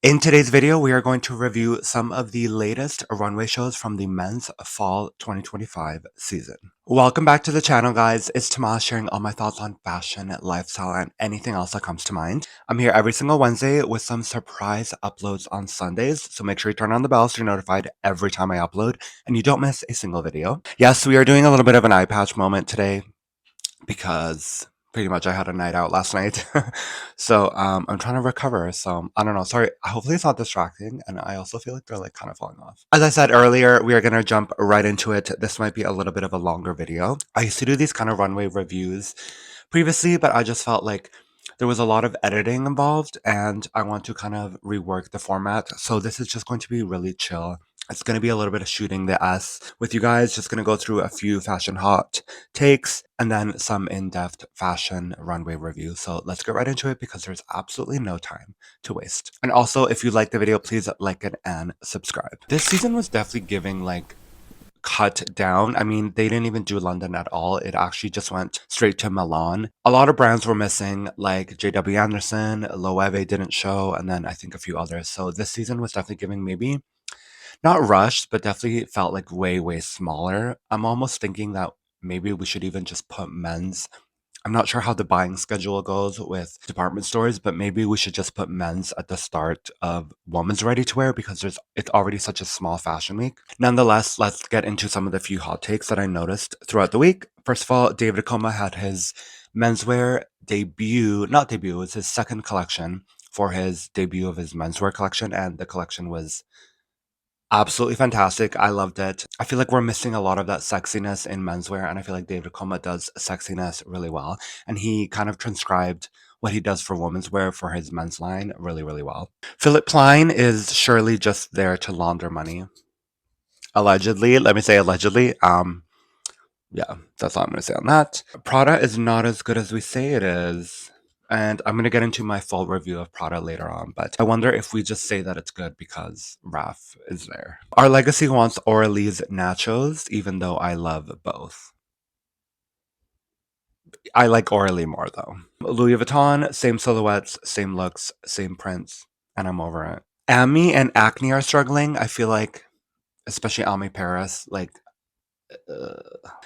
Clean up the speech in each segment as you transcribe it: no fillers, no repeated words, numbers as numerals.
In today's video, we are going to review some of the latest runway shows from the men's fall 2025 season. Welcome back to the channel, guys. It's Tomas sharing all my thoughts on fashion, lifestyle, and anything else that comes to mind. I'm here every single Wednesday with some surprise uploads on Sundays, so make sure you turn on the bell so you're notified every time I upload and you don't miss a single video. Yes, we are doing a little bit of an eye patch moment today because pretty much I had a night out last night. So I'm trying to recover. So I don't know. Sorry. Hopefully it's not distracting. And I also feel like they're like kind of falling off. As I said earlier, we are going to jump right into it. This might be a little bit of a longer video. I used to do these kind of runway reviews previously, but I just felt like there was a lot of editing involved and I want to kind of rework the format. So this is just going to be really chill. It's going to be a little bit of shooting the S with you guys. Just going to go through a few fashion hot takes and then some in-depth fashion runway review. So let's get right into it because there's absolutely no time to waste. And also, if you like the video, please like it and subscribe. This season was definitely giving like cut down. I mean, they didn't even do London at all. It actually just went straight to Milan. A lot of brands were missing, like JW Anderson, Loewe didn't show, and then I think a few others. So this season was definitely giving maybe not rushed, but definitely felt like way, way smaller. I'm almost thinking that maybe we should even just put men's. I'm not sure how the buying schedule goes with department stores, but maybe we should just put men's at the start of women's ready to wear because it's already such a small fashion week. Nonetheless, let's get into some of the few hot takes that I noticed throughout the week. First of all, David Akoma had his menswear debut, not debut, it was his second collection for his debut of his menswear collection, and the collection was absolutely fantastic. I loved it. I feel like we're missing a lot of that sexiness in menswear, and I feel like David Coma does sexiness really well. And he kind of transcribed what he does for women's wear for his men's line really, really well. Philip Klein is surely just there to launder money. Allegedly, let me say allegedly. Yeah, that's all I'm gonna say on that. Prada is not as good as we say it is. And I'm going to get into my full review of Prada later on, but I wonder if we just say that it's good because Raf is there. Our legacy wants Orly's nachos, even though I love both. I like Orly more though. Louis Vuitton, same silhouettes, same looks, same prints, and I'm over it. Ami and Acne are struggling. I feel like, especially Ami Paris, like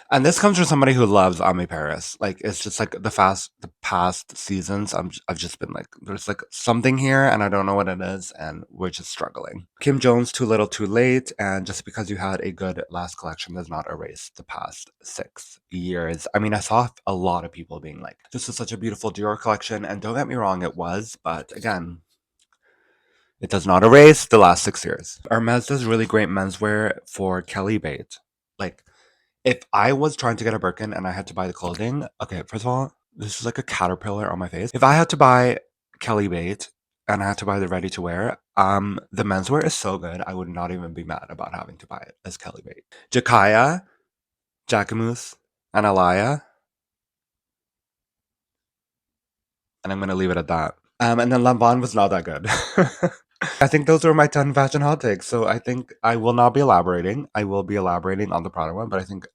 and this comes from somebody who loves Ami Paris. Like it's just like the past seasons. I've just been like, there's like something here, and I don't know what it is, and we're just struggling. Kim Jones, too little, too late, and just because you had a good last collection does not erase the past 6 years. I mean, I saw a lot of people being like, "This is such a beautiful Dior collection," and don't get me wrong, it was, but again. It does not erase the last 6 years. Hermes does really great menswear for Kelly Bate. Like, if I was trying to get a Birkin and I had to buy the clothing, okay, first of all, this is like a caterpillar on my face. If I had to buy Kelly Bate and I had to buy the ready to wear, the menswear is so good. I would not even be mad about having to buy it as Kelly Bate. Jakaya, jacquemus, and Alaya. And I'm gonna leave it at that. And then Lamban was not that good. I think those were my 10 fashion hot takes. So I think I will not be elaborating. I will be elaborating on the product one, but I think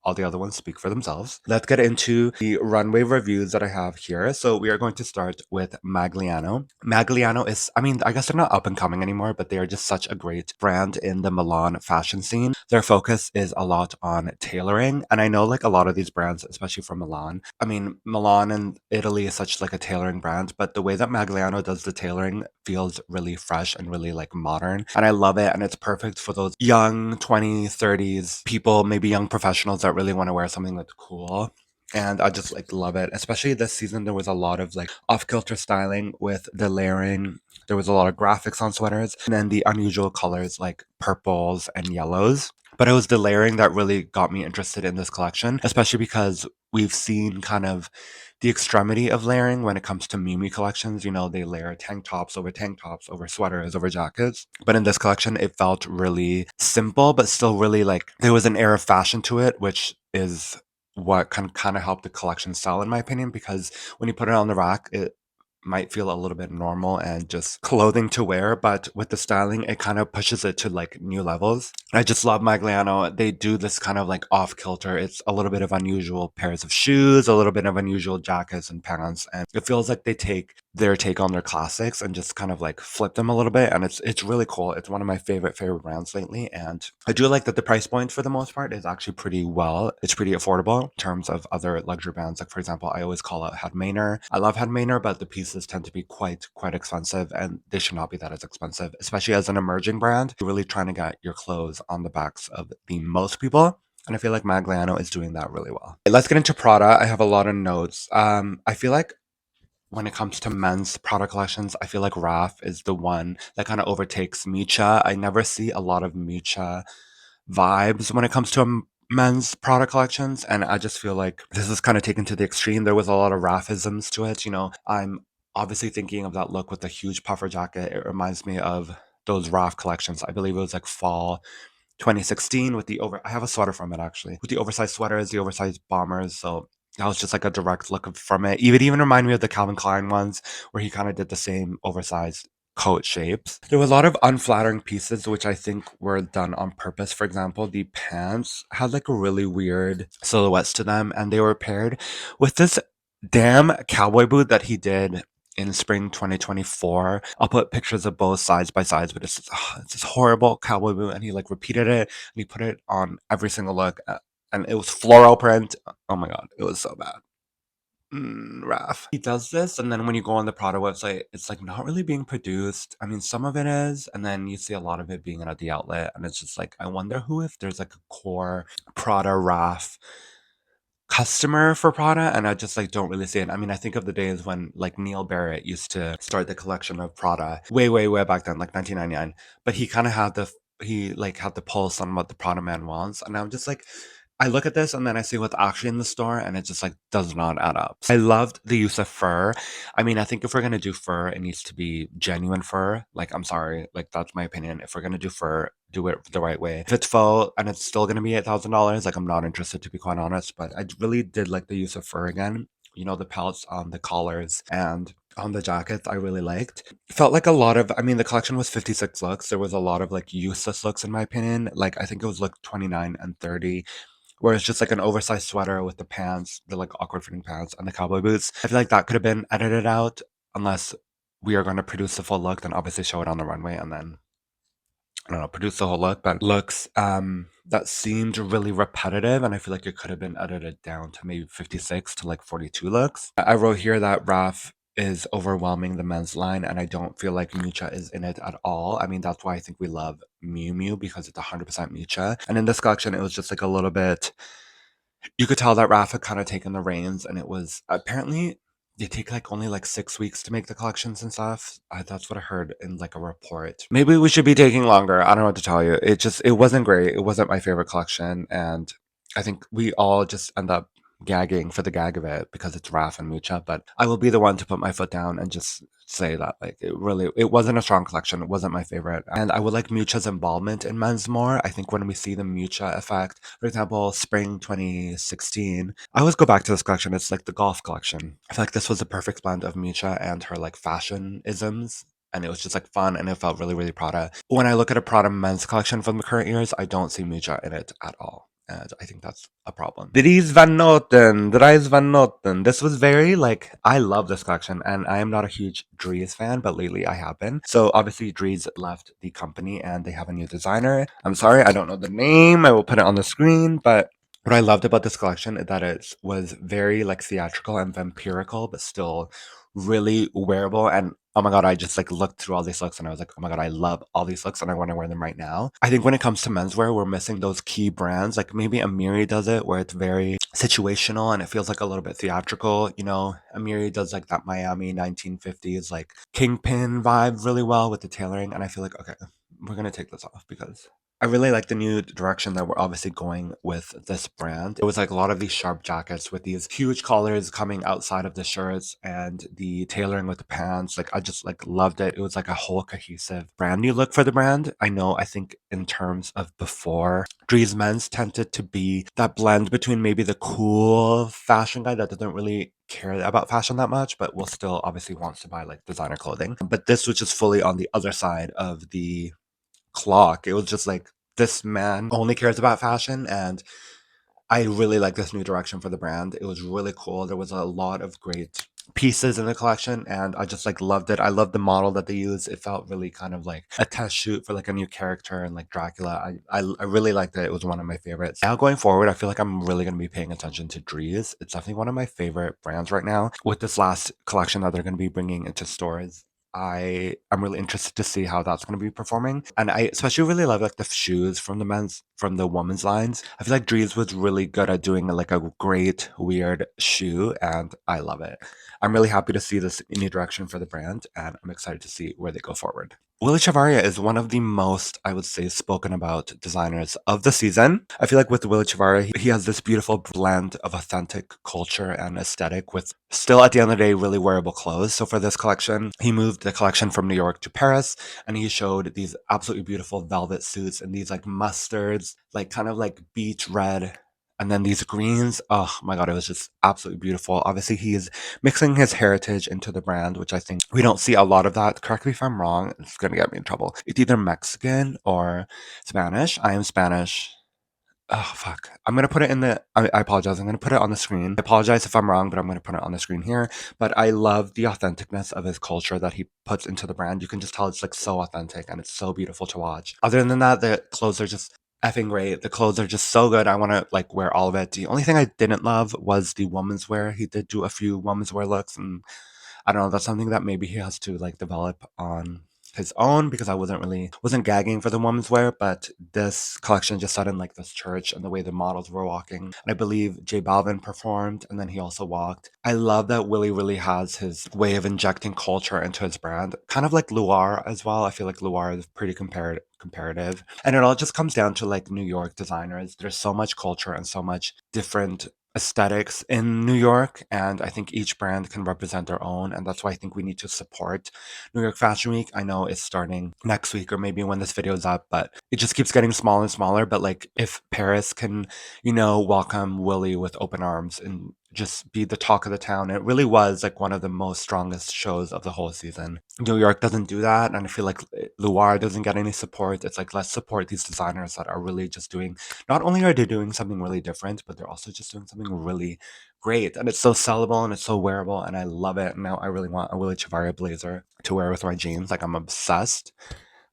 all the other ones speak for themselves. Let's get into the runway reviews that I have here. So we are going to start with Magliano. Magliano is, I mean, I guess they're not up and coming anymore, but they are just such a great brand in the Milan fashion scene. Their focus is a lot on tailoring. And I know like a lot of these brands, especially from Milan, I mean, Milan and Italy is such like a tailoring brand, but the way that Magliano does the tailoring feels really fresh and really like modern. And I love it. And it's perfect for those young 20s, 30s people, maybe young professionals that really want to wear something that's cool. And I just like love it. Especially this season, there was a lot of like off-kilter styling with the layering. There was a lot of graphics on sweaters and then the unusual colors like purples and yellows. But it was the layering that really got me interested in this collection, especially because we've seen kind of the extremity of layering when it comes to Mimi collections. You know, they layer tank tops, over sweaters, over jackets. But in this collection, it felt really simple, but still really like there was an air of fashion to it, which is what can kind of help the collection sell, in my opinion, because when you put it on the rack, it might feel a little bit normal and just clothing to wear, but with the styling, it kind of pushes it to like new levels. I just love Magliano. They do this kind of like off kilter. It's a little bit of unusual pairs of shoes, a little bit of unusual jackets and pants, and it feels like they take their take on their classics and just kind of like flip them a little bit, and it's really cool. It's one of my favorite brands lately, and I do like that the price point for the most part is actually pretty well. It's pretty affordable in terms of other luxury brands. Like for example, I always call out Head Manor. I love Head Manor, but the pieces tend to be quite expensive, and they should not be that as expensive, especially as an emerging brand. You're really trying to get your clothes on the backs of the most people. And I feel like Magliano is doing that really well. Let's get into Prada. I have a lot of notes. I feel like when it comes to men's product collections, I feel like Raf is the one that kind of overtakes Micha. I never see a lot of Micha vibes when it comes to men's product collections, and I just feel like this is kind of taken to the extreme. There was a lot of Rafisms to it. You know, I'm obviously thinking of that look with the huge puffer jacket. It reminds me of those Raf collections. I believe it was like fall 2016 with the I have a sweater from it actually, with the oversized sweaters, the oversized bombers. So that was just like a direct look from it. Even remind me of the Calvin Klein ones where he kind of did the same oversized coat shapes. There were a lot of unflattering pieces which I think were done on purpose. For example, the pants had like a really weird silhouettes to them, and they were paired with this damn cowboy boot that he did in spring 2024. I'll put pictures of both sides by sides, but it's this horrible cowboy boot, and he like repeated it and he put it on every single look, and it was floral print. Oh my god, it was so bad. Raf. He does this, and then when you go on the Prada website, it's like not really being produced. I mean, some of it is, and then you see a lot of it being at the outlet, and it's just like, I wonder who, if there's like a core Prada Raf customer for Prada, and I just like don't really see it. I mean, I think of the days when like Neil Barrett used to start the collection of Prada way back then, like 1999. But he kind of had he like had the pulse on what the Prada man wants, and I'm just like, I look at this and then I see what's actually in the store, and it just like does not add up. I loved the use of fur. I mean, I think if we're gonna do fur, it needs to be genuine fur. Like, I'm sorry, like that's my opinion. If we're gonna do fur, do it the right way. If it's faux and it's still gonna be $8,000, like I'm not interested, to be quite honest. But I really did like the use of fur again. You know, the pelts on the collars and on the jackets I really liked. Felt like a lot of, I mean, the collection was 56 looks. There was a lot of like useless looks in my opinion. Like I think it was look 29 and 30, where it's just like an oversized sweater with the pants, the like awkward fitting pants and the cowboy boots. I feel like that could have been edited out, unless we are going to produce the full look, then obviously show it on the runway and then, I don't know, produce the whole look. But looks that seemed really repetitive, and I feel like it could have been edited down to maybe 56 to like 42 looks. I wrote here that Raf is overwhelming the men's line, and I don't feel like Miuccia is in it at all. I mean, that's why I think we love Miu Miu, because it's 100% Miuccia. And in this collection, it was just like a little bit, you could tell that Raph had kind of taken the reins, and it was apparently they take like only like 6 weeks to make the collections and stuff. That's what I heard in like a report. Maybe we should be taking longer. I don't know what to tell you. It wasn't great. It wasn't my favorite collection, and I think we all just end up gagging for the gag of it because it's Raph and Mucha. But I will be the one to put my foot down and just say that like it wasn't a strong collection. It wasn't my favorite, and I would like Mucha's involvement in men's more. I think when we see the Mucha effect, for example, spring 2016, I always go back to this collection. It's like the golf collection. I feel like this was a perfect blend of Mucha and her like fashion isms. And it was just like fun, and it felt really Prada. When I look at a Prada men's collection from the current years, I don't see Mucha in it at all. And I think that's a problem. Dries Van Noten. This was very like, I love this collection, and I am not a huge Dries fan, but lately I have been. So obviously Dries left the company and they have a new designer. I'm sorry, I don't know the name. I will put it on the screen, but what I loved about this collection is that it was very like theatrical and vampirical, but still really wearable. And oh my god, I just like looked through all these looks and I was like, oh my god, I love all these looks and I want to wear them right now. I think when it comes to menswear, we're missing those key brands. Like maybe Amiri does it where it's very situational and it feels like a little bit theatrical. You know, Amiri does like that Miami 1950s like kingpin vibe really well with the tailoring. And I feel like, okay, we're going to take this off because I really like the new direction that we're obviously going with this brand. It was like a lot of these sharp jackets with these huge collars coming outside of the shirts and the tailoring with the pants. Like I just like loved it. It was like a whole cohesive brand new look for the brand. I think in terms of before, Dries Men's tended to be that blend between maybe the cool fashion guy that doesn't really care about fashion that much, but will still obviously wants to buy like designer clothing. But this was just fully on the other side of the clock. It was just like, this man only cares about fashion, and I really like this new direction for the brand. It was really cool. There was a lot of great pieces in the collection, and I just like loved it. I loved the model that they used. It felt really kind of like a test shoot for like a new character and like Dracula. I really liked it. It was one of my favorites. Now going forward, I feel like I'm really going to be paying attention to Dries. It's definitely one of my favorite brands right now. With this last collection that they're going to be bringing into stores, I'm really interested to see how that's going to be performing, and I especially really love like the shoes from the women's lines. I feel like Dries was really good at doing like a great weird shoe, and I love it. I'm really happy to see this new direction for the brand, and I'm excited to see where they go forward. Willy Chavaria is one of the most, I would say, spoken about designers of the season. I feel like with Willy Chavaria, he has this beautiful blend of authentic culture and aesthetic with still at the end of the day really wearable clothes. So for this collection, he moved the collection from New York to Paris, and he showed these absolutely beautiful velvet suits and these like mustards, like kind of like beach red, and then these greens. Oh my god, it was just absolutely beautiful. Obviously, he is mixing his heritage into the brand, which I think we don't see a lot of that. Correct me if I'm wrong. It's going to get me in trouble. It's either Mexican or Spanish. I am Spanish. Oh, fuck. I'm going to put it in the. I apologize. I'm going to put it on the screen. I apologize if I'm wrong, but I'm going to put it on the screen here. But I love the authenticness of his culture that he puts into the brand. You can just tell it's like so authentic and it's so beautiful to watch. Other than that, the clothes are just effing great. The clothes are just so good. I want to like wear all of it. The only thing I didn't love was the women's wear. He did do a few women's wear looks, and I don't know, that's something that maybe he has to like develop on his own, because I wasn't gagging for the women's wear, but this collection just set in like this church and the way the models were walking. And I believe J Balvin performed and then he also walked. I love that Willie really has his way of injecting culture into his brand, kind of like Loire as well. I feel like Loire is pretty comparative. And it all just comes down to like New York designers. There's so much culture and so much different aesthetics in New York, and I think each brand can represent their own, and that's why I think we need to support New York Fashion Week. I know it's starting next week or maybe when this video is up, but it just keeps getting smaller and smaller. But like if Paris can, welcome Willie with open arms and just be the talk of the town. It really was like one of the most strongest shows of the whole season. New York doesn't do that, and I feel like Loire doesn't get any support. It's like let's support these designers that are really just doing. Not only are they doing something really different, but they're also just doing something really great, and it's so sellable and it's so wearable, and I love it. And now I really want a Willy Chavaria blazer to wear with my jeans. Like I'm obsessed.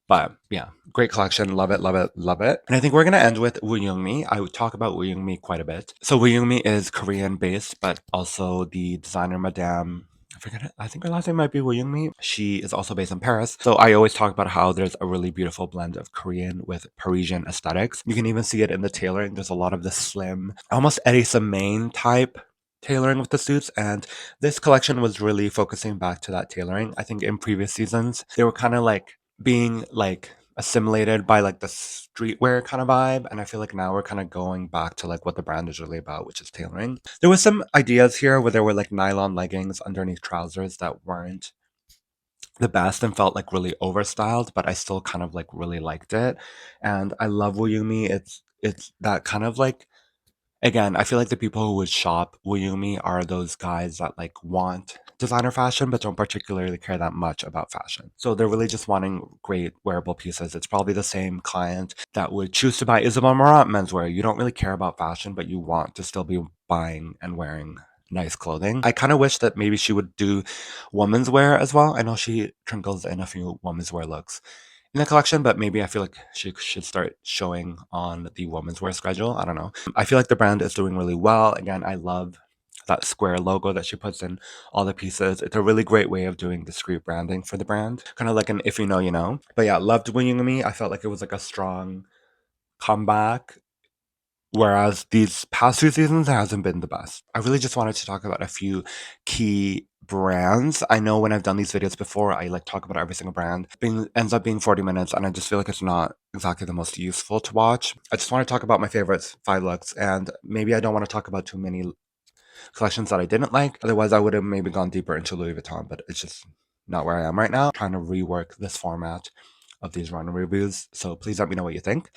But yeah, great collection. Love it, love it, love it. And I think we're going to end with Woo Young-mi. I would talk about Woo Young-mi quite a bit. So Woo Young-mi is Korean based, but also the designer Madame, I forget it. I think her last name might be Woo Young-mi. She is also based in Paris. So I always talk about how there's a really beautiful blend of Korean with Parisian aesthetics. You can even see it in the tailoring. There's a lot of the slim, almost Eddie Semaine type tailoring with the suits, and this collection was really focusing back to that tailoring. I think in previous seasons they were kind of like being like assimilated by like the streetwear kind of vibe, and I feel like now we're kind of going back to like what the brand is really about, which is tailoring. There was some ideas here where there were like nylon leggings underneath trousers that weren't the best and felt like really overstyled, but I still kind of like really liked it. And I love Wuyumi. It's that kind of like, again, I feel like the people who would shop Wuyumi are those guys that like want designer fashion but don't particularly care that much about fashion. So they're really just wanting great wearable pieces. It's probably the same client that would choose to buy Isabel Marant menswear. You don't really care about fashion, but you want to still be buying and wearing nice clothing. I kind of wish that maybe she would do women's wear as well. I know she trinkles in a few women's wear looks in the collection, but maybe I feel like she should start showing on the women's wear schedule. I don't know. I feel like the brand is doing really well. Again, I love that square logo that she puts in all the pieces. It's a really great way of doing discreet branding for the brand. Kind of like an if you know, you know. But yeah, loved Winging Me. I felt like it was like a strong comeback. Whereas these past two seasons it hasn't been the best. I really just wanted to talk about a few key brands. I know when I've done these videos before, I like talk about every single brand. Ends up being 40 minutes, and I just feel like it's not exactly the most useful to watch. I just want to talk about my favorites, 5 looks, and maybe I don't want to talk about too many collections that I didn't like. Otherwise, I would have maybe gone deeper into Louis Vuitton, but it's just not where I am right now. I'm trying to rework this format of these runway reviews. So please let me know what you think.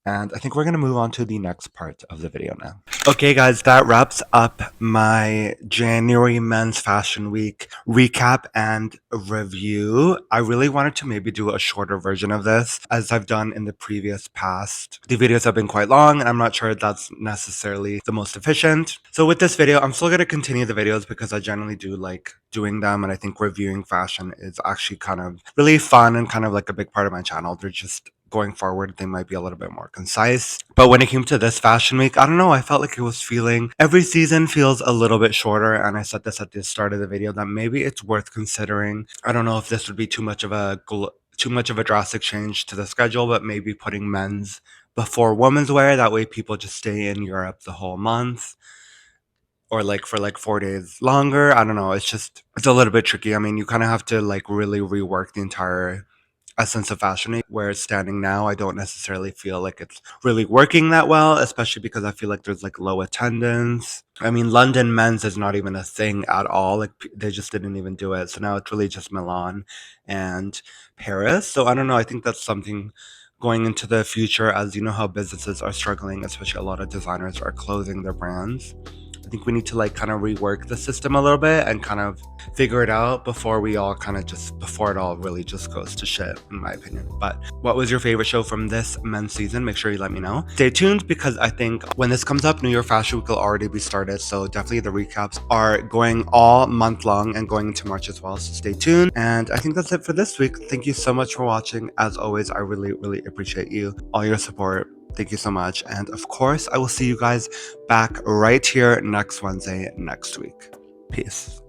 And I think we're going to move on to the next part of the video now. Okay, guys, that wraps up my January Men's Fashion Week recap and review. I really wanted to maybe do a shorter version of this, as I've done in the previous past. The videos have been quite long, and I'm not sure that's necessarily the most efficient. So with this video, I'm still going to continue the videos because I generally do like doing them, and I think reviewing fashion is actually kind of really fun and kind of like a big part of my channel. They're just going forward, they might be a little bit more concise. But when it came to this fashion week, I don't know, I felt like it was feeling every season feels a little bit shorter, and I said this at the start of the video that maybe it's worth considering. I don't know if this would be too much of a drastic change to the schedule, but maybe putting men's before women's wear. That way people just stay in Europe the whole month, or like for like 4 days longer. I don't know. It's a little bit tricky. I mean, you kind of have to like really rework the entire essence of fashion week. Where it's standing now, I don't necessarily feel like it's really working that well, especially because I feel like there's like low attendance. I mean, London men's is not even a thing at all. Like they just didn't even do it. So now it's really just Milan and Paris. So I don't know. I think that's something going into the future, as you know how businesses are struggling, especially a lot of designers are closing their brands. I think we need to like kind of rework the system a little bit and kind of figure it out before it all really just goes to shit, in my opinion. But what was your favorite show from this men's season? Make sure you let me know. Stay tuned, because I think when this comes up, New York Fashion Week will already be started. So definitely the recaps are going all month long and going into March as well. So stay tuned. And I think that's it for this week. Thank you so much for watching. As always, I really, really appreciate you, all your support. Thank you so much. And of course, I will see you guys back right here next Wednesday next week. Peace.